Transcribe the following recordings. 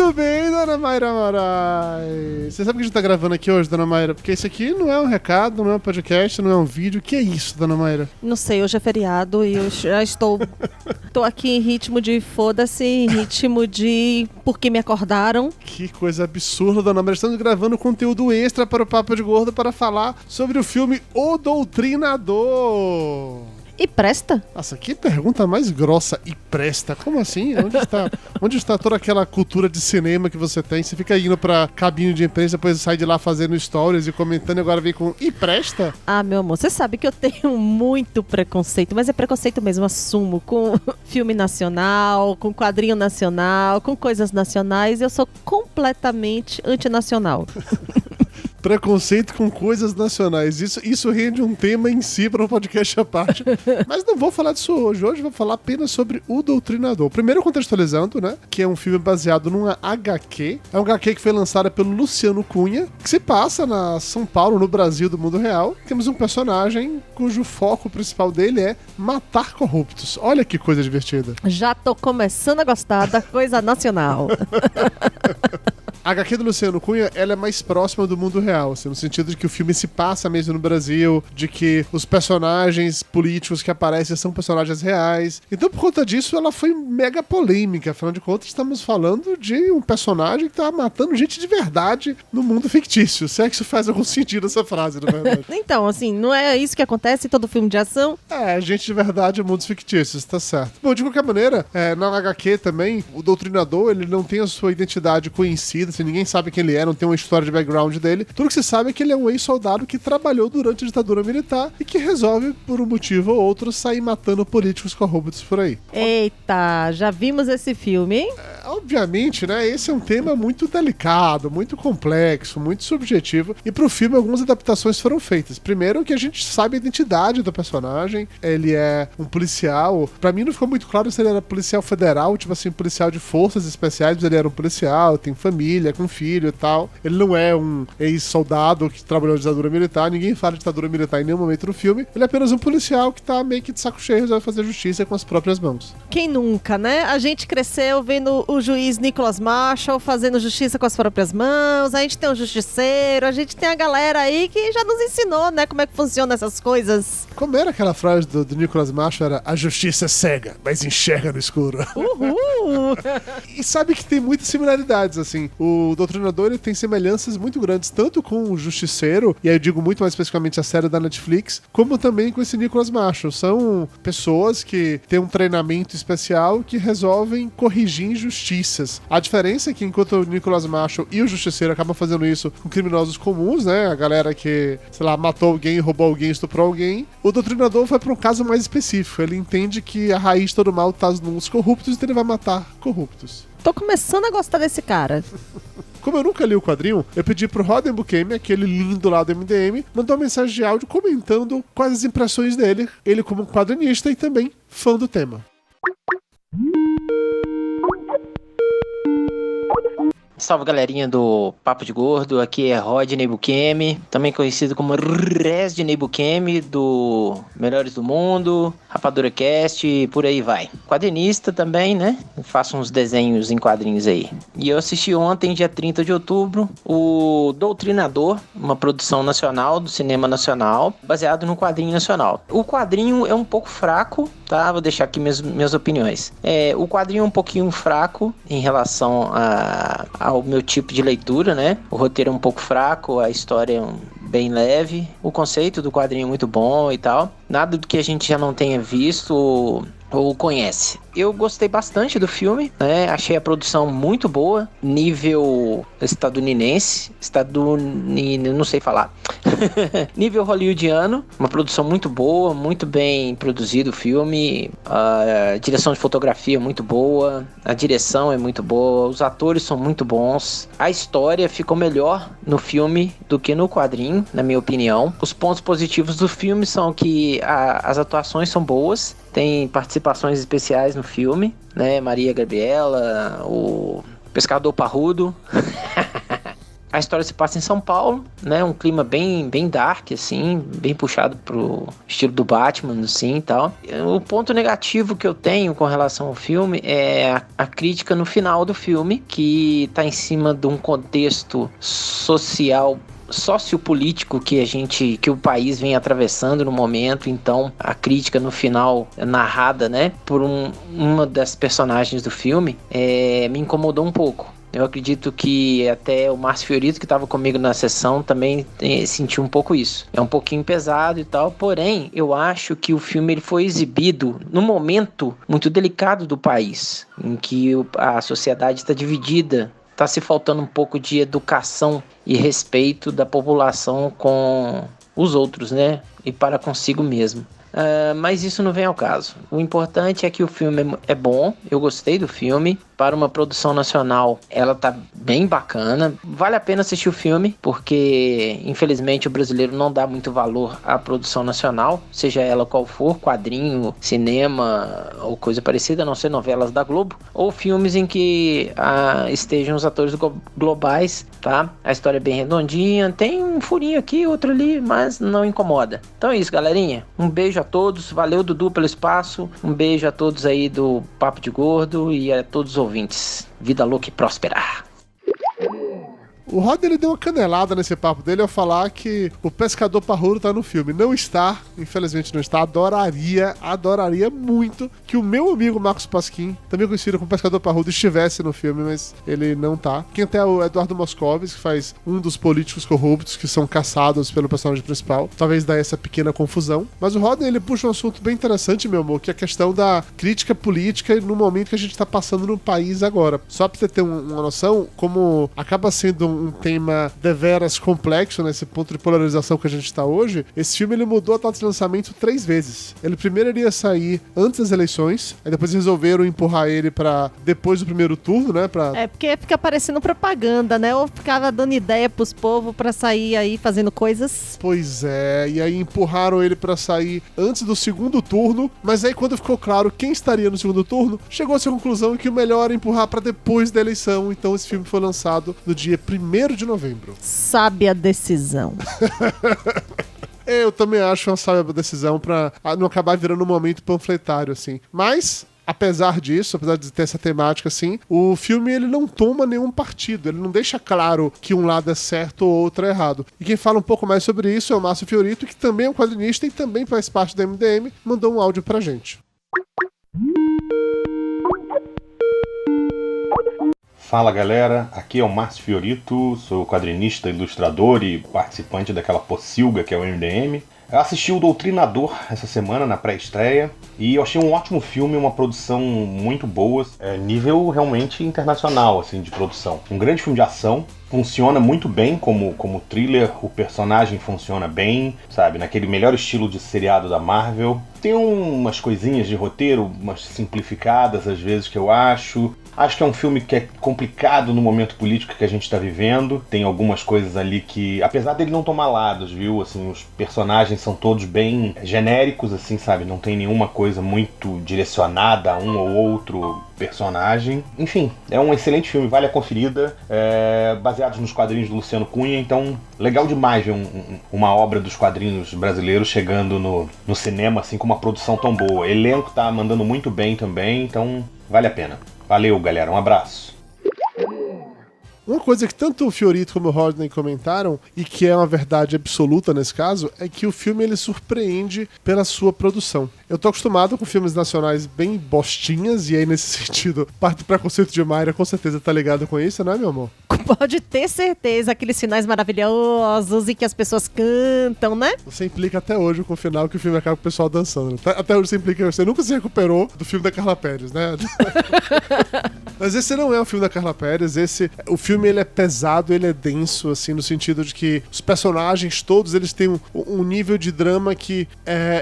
Muito bem, dona Mayra Moraes. Você sabe que a gente tá gravando aqui hoje, dona Mayra? Porque isso aqui não é um recado, não é um podcast, não é um vídeo. O que é isso, dona Mayra? Não sei, hoje é feriado e eu já estou aqui em ritmo de foda-se, em ritmo de porque me acordaram. Que coisa absurda, dona Mayra. Estamos gravando conteúdo extra para o Papo de Gordo para falar sobre o filme O Doutrinador. E presta? Nossa, que pergunta mais grossa. E presta? Como assim? Onde está toda aquela cultura de cinema que você tem? Você fica indo pra cabine de imprensa, depois sai de lá fazendo stories e comentando e agora vem com e presta? Ah, meu amor, você sabe que eu tenho muito preconceito, mas é preconceito mesmo, assumo, com filme nacional, com quadrinho nacional, com coisas nacionais. Eu sou completamente antinacional. Preconceito com coisas nacionais. Isso rende um tema em si para um podcast à parte. Mas não vou falar disso hoje. Hoje vou falar apenas sobre O Doutrinador. Primeiro contextualizando, né? Que é um filme baseado numa HQ. É um HQ que foi lançada pelo Luciano Cunha, que se passa na São Paulo, no Brasil do mundo real. Temos um personagem cujo foco principal dele é matar corruptos. Olha que coisa divertida. Já tô começando a gostar da coisa nacional. A HQ do Luciano Cunha, ela é mais próxima do mundo real, assim, no sentido de que o filme se passa mesmo no Brasil, de que os personagens políticos que aparecem são personagens reais. Então, por conta disso, ela foi mega polêmica. Afinal de contas, estamos falando de um personagem que tá matando gente de verdade no mundo fictício. Se é que isso faz algum sentido, essa frase, na verdade. Então, assim, não é isso que acontece em todo filme de ação? É, gente de verdade em mundos fictícios, tá certo. Bom, de qualquer maneira, na HQ também, o Doutrinador, ele não tem a sua identidade conhecida, assim, ninguém sabe quem ele é, não tem uma história de background dele. Tudo que se sabe é que ele é um ex-soldado que trabalhou durante a ditadura militar e que resolve, por um motivo ou outro, sair matando políticos corruptos por aí. Eita, já vimos esse filme, hein? Obviamente, né, esse é um tema muito delicado, muito complexo, muito subjetivo, e pro filme algumas adaptações foram feitas. Primeiro que a gente sabe a identidade do personagem, ele é um policial, pra mim não ficou muito claro se ele era policial federal, tipo assim, policial de forças especiais, mas ele era um policial, tem família, com filho e tal. Ele não é um ex-soldado que trabalhou na ditadura militar, ninguém fala de ditadura militar em nenhum momento no filme, ele é apenas um policial que tá meio que de saco cheio e resolve fazer justiça com as próprias mãos. Quem nunca, né? A gente cresceu vendo o juiz Nicholas Marshall fazendo justiça com as próprias mãos, a gente tem um justiceiro, a gente tem a galera aí que já nos ensinou, né, como é que funcionam essas coisas. Como era aquela frase do Nicholas Marshall? Era, a justiça é cega, mas enxerga no escuro. Uhul! E sabe que tem muitas similaridades, assim. O Doutrinador, ele tem semelhanças muito grandes, tanto com o Justiceiro, e aí eu digo muito mais especificamente a série da Netflix, como também com esse Nicholas Marshall. São pessoas que têm um treinamento especial que resolvem corrigir injustiças. A diferença é que enquanto o Nicholas Marshall e o Justiceiro acabam fazendo isso com criminosos comuns, né, a galera que, sei lá, matou alguém, roubou alguém, estuprou alguém, o Doutrinador vai para um caso mais específico. Ele entende que a raiz de todo mal tá nos corruptos, então ele vai matar corruptos. Tô começando a gostar desse cara. Como eu nunca li o quadrinho, eu pedi pro Roden Bukemi, aquele lindo lá do MDM, mandar uma mensagem de áudio comentando quais as impressões dele, ele como quadrinista e também fã do tema. Salve, galerinha do Papo de Gordo, aqui é Rodney Bukemi, também conhecido como Resdney Bukemi, do Melhores do Mundo, Rapadura Cast e por aí vai. Quadrinista também, né? Faço uns desenhos em quadrinhos aí. E eu assisti ontem, dia 30 de outubro, o Doutrinador, uma produção nacional, do cinema nacional, baseado no quadrinho nacional. O quadrinho é um pouco fraco, tá? Vou deixar aqui minhas opiniões. O quadrinho é um pouquinho fraco em relação ao meu tipo de leitura, né? O roteiro é um pouco fraco, a história é bem leve, o conceito do quadrinho é muito bom e tal. Nada do que a gente já não tenha visto ou conhece. Eu gostei bastante do filme, né? Achei a produção muito boa, nível estadunidense, não sei falar, nível hollywoodiano, uma produção muito boa, muito bem produzido o filme, a direção de fotografia é muito boa, a direção é muito boa, os atores são muito bons, a história ficou melhor no filme do que no quadrinho, na minha opinião. Os pontos positivos do filme são que as atuações são boas, tem participações especiais no filme, né? Maria Gabriela, o Pescador Parrudo. A história se passa em São Paulo, né? Um clima bem dark, assim, bem puxado pro estilo do Batman, assim, e tal. O ponto negativo que eu tenho com relação ao filme é a crítica no final do filme, que tá em cima de um contexto social sociopolítico que o país vem atravessando no momento. Então a crítica no final narrada, né, por uma das personagens do filme me incomodou um pouco. Eu acredito que até o Márcio Fiorito, que estava comigo na sessão, também sentiu um pouco isso. É um pouquinho pesado e tal, porém, eu acho que o filme ele foi exibido num momento muito delicado do país, em que a sociedade está dividida, está se faltando um pouco de educação e respeito da população com os outros, né? E para consigo mesmo. Mas isso não vem ao caso. O importante é que o filme é bom, eu gostei do filme. Para uma produção nacional, ela tá bem bacana. Vale a pena assistir o filme, porque infelizmente o brasileiro não dá muito valor à produção nacional, seja ela qual for, quadrinho, cinema ou coisa parecida, a não ser novelas da Globo, ou filmes em que estejam os atores globais, tá? A história é bem redondinha, tem um furinho aqui, outro ali, mas não incomoda. Então é isso, galerinha. Um beijo a todos, valeu Dudu pelo espaço, um beijo a todos aí do Papo de Gordo e a todos os ouvintes. Vida louca e próspera. O Rod, ele deu uma canelada nesse papo dele ao falar que o pescador parrudo tá no filme. Não está, infelizmente não está. Adoraria muito que o meu amigo Marcos Pasquim, também conhecido como pescador parrudo, estivesse no filme, mas ele não tá. Quem tem é o Eduardo Moscovis, que faz um dos políticos corruptos que são caçados pelo personagem principal. Talvez dê essa pequena confusão. Mas o Rod, ele puxa um assunto bem interessante, meu amor, que é a questão da crítica política no momento que a gente tá passando no país agora. Só pra você ter uma noção, como acaba sendo um tema deveras complexo nesse ponto de polarização que a gente está hoje, esse filme ele mudou a data de lançamento 3 vezes. Ele primeiro iria sair antes das eleições, aí depois resolveram empurrar ele pra depois do primeiro turno, né? É porque fica parecendo propaganda, né? Ou ficava dando ideia pros povos pra sair aí fazendo coisas. Pois é, e aí empurraram ele pra sair antes do segundo turno, mas aí quando ficou claro quem estaria no segundo turno, chegou-se à conclusão que o melhor era empurrar pra depois da eleição, então esse filme foi lançado no dia 1º de novembro. Sabe a decisão. Eu também acho uma sábia decisão pra não acabar virando um momento panfletário, assim. Mas, apesar disso, apesar de ter essa temática, assim, o filme ele não toma nenhum partido, ele não deixa claro que um lado é certo ou outro é errado. E quem fala um pouco mais sobre isso é o Márcio Fiorito, que também é um quadrinista e também faz parte da MDM, mandou um áudio pra gente. Fala galera, aqui é o Márcio Fiorito, sou quadrinista, ilustrador e participante daquela pocilga que é o MDM. Eu assisti o Doutrinador essa semana na pré-estreia e eu achei um ótimo filme, uma produção muito boa, nível realmente internacional assim, de produção. Um grande filme de ação, funciona muito bem como thriller, o personagem funciona bem, sabe, naquele melhor estilo de seriado da Marvel. Tem umas coisinhas de roteiro, umas simplificadas às vezes que eu acho. Acho que é um filme que é complicado no momento político que a gente está vivendo. Tem algumas coisas ali que, apesar dele não tomar lados, viu? Assim, os personagens são todos bem genéricos, assim, sabe? Não tem nenhuma coisa muito direcionada a um ou outro personagem. Enfim, é um excelente filme, vale a conferida. Baseado nos quadrinhos do Luciano Cunha, então legal demais ver uma obra dos quadrinhos brasileiros chegando no cinema, assim, com uma produção tão boa. O elenco tá mandando muito bem também, então vale a pena. Valeu, galera. Um abraço. Uma coisa que tanto o Fiorito como o Rodney comentaram, e que é uma verdade absoluta nesse caso, é que o filme ele surpreende pela sua produção. Eu tô acostumado com filmes nacionais bem bostinhas, e aí nesse sentido, parte do preconceito de Mayra com certeza tá ligado com isso, né, meu amor? Pode ter certeza, aqueles finais maravilhosos e que as pessoas cantam, né? Você implica até hoje com o final que o filme acaba com o pessoal dançando. Até hoje você implica, você nunca se recuperou do filme da Carla Pérez, né? Mas esse não é o filme da Carla Pérez, o filme ele é pesado, ele é denso, assim, no sentido de que os personagens todos, eles têm um nível de drama que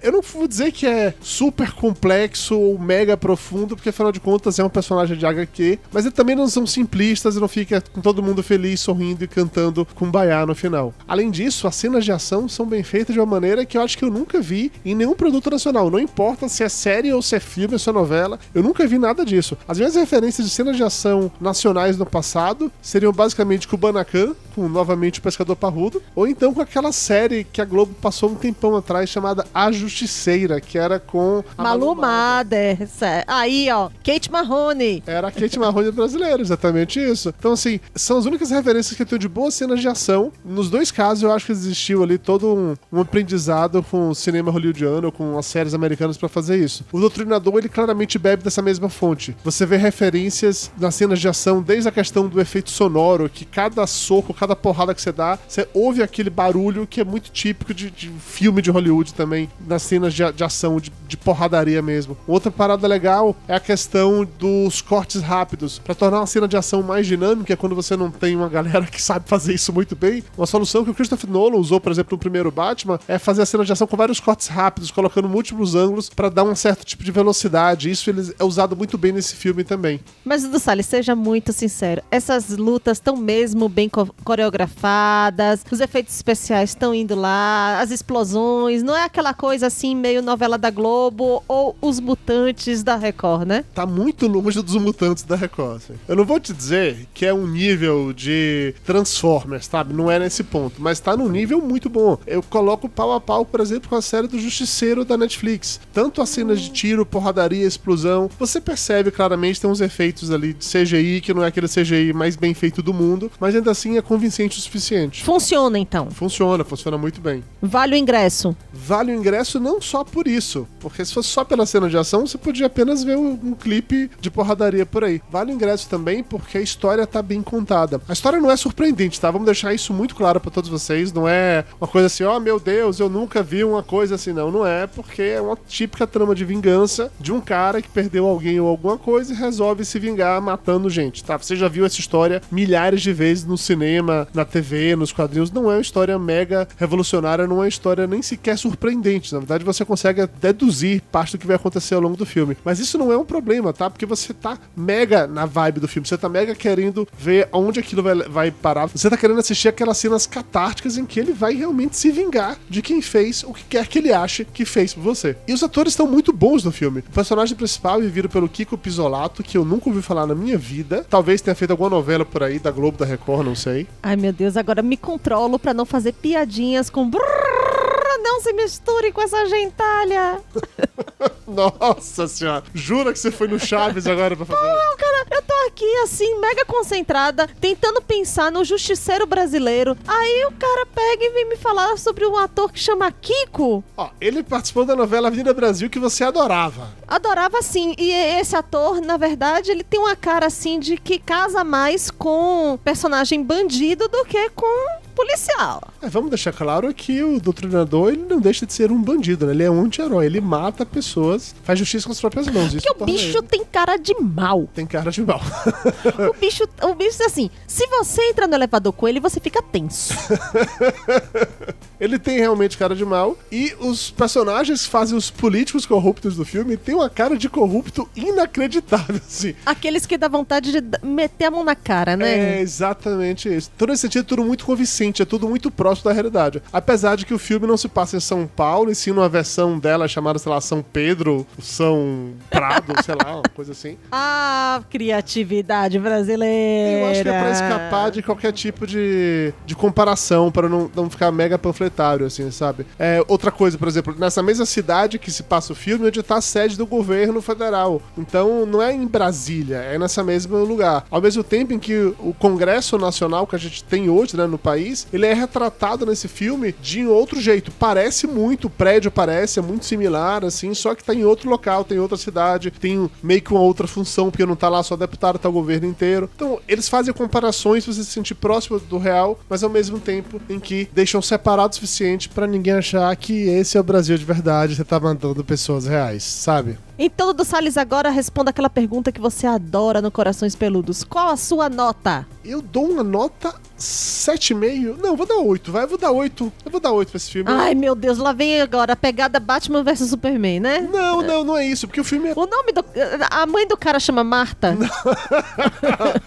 eu não vou dizer que é super complexo ou mega profundo, porque afinal de contas é um personagem de HQ, mas eles também não são simplistas e não fica com todo mundo feliz, sorrindo e cantando Kumbaya no final. Além disso, as cenas de ação são bem feitas de uma maneira que eu acho que eu nunca vi em nenhum produto nacional. Não importa se é série ou se é filme ou se é novela, eu nunca vi nada disso. As minhas referências de cenas de ação nacionais no passado seriam basicamente Kubanacan, com novamente o Pescador Parrudo, ou então com aquela série que a Globo passou um tempão atrás, chamada A Justiceira, que era com a Malu Mader. Aí, ó, Kate Mahoney. Era a Kate Mahoney brasileira, exatamente isso. Então, assim, são as únicas referências que eu tenho de boas cenas de ação. Nos dois casos, eu acho que existiu ali todo um aprendizado com o cinema hollywoodiano, com as séries americanas pra fazer isso. O Doutrinador, ele claramente bebe dessa mesma fonte. Você vê referências nas cenas de ação, desde a questão do efeito sonoro, que cada soco, cada porrada que você dá, você ouve aquele barulho que é muito típico de filme de Hollywood também, nas cenas de ação, de porradaria mesmo. Outra parada legal é a questão dos cortes rápidos. Pra tornar uma cena de ação mais dinâmica, quando você não tem uma galera que sabe fazer isso muito bem, uma solução que o Christopher Nolan usou, por exemplo, no primeiro Batman, é fazer a cena de ação com vários cortes rápidos, colocando múltiplos ângulos pra dar um certo tipo de velocidade. Isso ele é usado muito bem nesse filme também. Mas, Dudu Salles, seja muito sincero, essas lutas estão mesmo bem coreografadas, os efeitos especiais estão indo lá, as explosões, não é aquela coisa assim, meio novela da Globo ou Os Mutantes da Record, né? Tá muito longe dos Mutantes da Record. Assim. Eu não vou te dizer que é um nível de Transformers, sabe? Não é nesse ponto, mas tá num nível muito bom. Eu coloco pau a pau, por exemplo, com a série do Justiceiro da Netflix. Tanto as cenas de tiro, porradaria, explosão, você percebe claramente, tem uns efeitos ali de CGI, que não é aquele CGI mais bem feito do mundo, mas ainda assim é convincente o suficiente. Funciona, então? Funciona muito bem. Vale o ingresso? Vale o ingresso não só por isso, porque se fosse só pela cena de ação, você podia apenas ver um clipe de porradaria por aí. Vale o ingresso também porque a história tá bem contada. A história não é surpreendente, tá? Vamos deixar isso muito claro pra todos vocês. Não é uma coisa assim, ó, meu Deus, eu nunca vi uma coisa assim. Não é, porque é uma típica trama de vingança de um cara que perdeu alguém ou alguma coisa e resolve se vingar matando gente, tá? Você já viu essa história milhares de vezes no cinema, na TV, nos quadrinhos. Não é uma história mega revolucionária, não é uma história nem sequer surpreendente. Na verdade, você consegue deduzir parte do que vai acontecer ao longo do filme. Mas isso não é um problema, tá? Porque você tá mega na vibe do filme. Você tá mega querendo ver aonde aquilo vai parar. Você tá querendo assistir aquelas cenas catárticas em que ele vai realmente se vingar de quem fez o que quer que ele ache que fez por você. E os atores estão muito bons no filme. O personagem principal é vivido pelo Kiko Pizzolato, que eu nunca ouvi falar na minha vida. Talvez tenha feito alguma novela por aí, da Globo, da Record, não sei. Ai, meu Deus, agora me controlo pra não fazer piadinhas com... Não se misture com essa gentalha. Nossa senhora. Jura que você foi no Chaves agora pra fazer? Não, cara, eu tô aqui assim, mega concentrada, tentando pensar no Justiceiro brasileiro. Aí o cara pega e vem me falar sobre um ator que chama Kiko. Ó, ele participou da novela Avenida Brasil que você adorava. Adorava sim. E esse ator, na verdade, ele tem uma cara assim de que casa mais com personagem bandido do que com policial. Vamos deixar claro que o Doutrinador, ele não deixa de ser um bandido, né? Ele é um anti-herói, ele mata pessoas, faz justiça com as próprias mãos. Isso porque o bicho tem cara de mal. Tem cara de mal. O bicho, assim, se você entra no elevador com ele, você fica tenso. Ele tem realmente cara de mal, e os personagens que fazem os políticos corruptos do filme têm uma cara de corrupto inacreditável, assim. Aqueles que dá vontade de meter a mão na cara, né? É exatamente isso. Todo esse sentido, tudo muito convincente, é tudo muito próximo da realidade. Apesar de que o filme não se passa em São Paulo, e sim numa versão dela chamada, sei lá, São Pedro, São Prado, sei lá, uma coisa assim. Ah, criatividade brasileira. Eu acho que é pra escapar de qualquer tipo de comparação, para não ficar mega panfletário, assim, sabe? Outra coisa, por exemplo, nessa mesma cidade que se passa o filme, onde tá a sede do governo federal. Então, não é em Brasília, é nessa mesma lugar. Ao mesmo tempo em que o Congresso Nacional que a gente tem hoje, né, no país, ele é retratado nesse filme de outro jeito. Parece muito, o prédio parece, é muito similar, assim, só que tá em outro local, tem outra cidade, tem meio que uma outra função, porque não tá lá só deputado, tá o governo inteiro. Então, eles fazem comparações pra você se sentir próximo do real, mas ao mesmo tempo em que deixam separado o suficiente pra ninguém achar que esse é o Brasil de verdade, você tá mandando pessoas reais, sabe? Então, Dudu Salles, agora responda aquela pergunta que você adora no Corações Peludos. Qual a sua nota? Eu dou uma nota 7,5. Não, vou dar 8, vai. Eu vou dar 8 pra esse filme. Ai, meu Deus, lá vem agora a pegada Batman vs Superman, né? Não é isso, porque o filme é... O nome do... A mãe do cara chama Marta?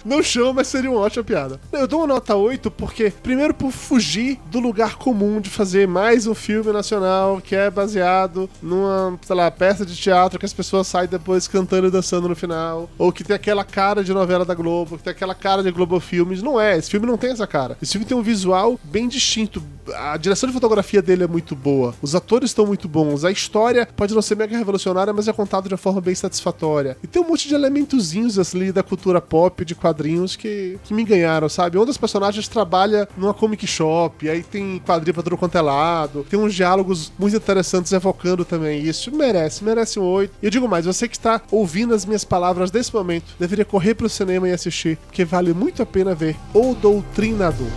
Não chama, mas seria uma ótima piada. Eu dou uma nota 8 porque, primeiro, por fugir do lugar comum de fazer mais um filme nacional que é baseado numa, sei lá, peça de teatro que as pessoas saem depois cantando e dançando no final, ou que tem aquela cara de novela da Globo, que tem aquela cara de Globo Filmes. Não é, esse filme não tem essa cara. Esse filme tem um visual bem distinto. A direção de fotografia dele é muito boa, os atores estão muito bons, a história pode não ser mega revolucionária, mas é contada de uma forma bem satisfatória. E tem um monte de elementozinhos assim da cultura pop, de quadrinhos que me ganharam, sabe? Um dos personagens trabalha numa comic shop, aí tem quadrinho pra tudo quanto é lado, tem uns diálogos muito interessantes evocando também isso. Merece um 8. E eu digo mais, você que está ouvindo as minhas palavras nesse momento, deveria correr pro cinema e assistir, porque vale muito a pena ver O Doutrinador.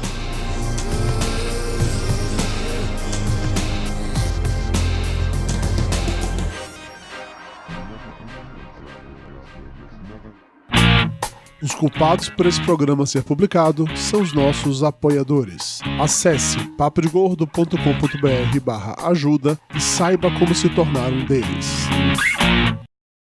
Os culpados por esse programa ser publicado são os nossos apoiadores. Acesse papodegordo.com.br/ajuda e saiba como se tornar um deles.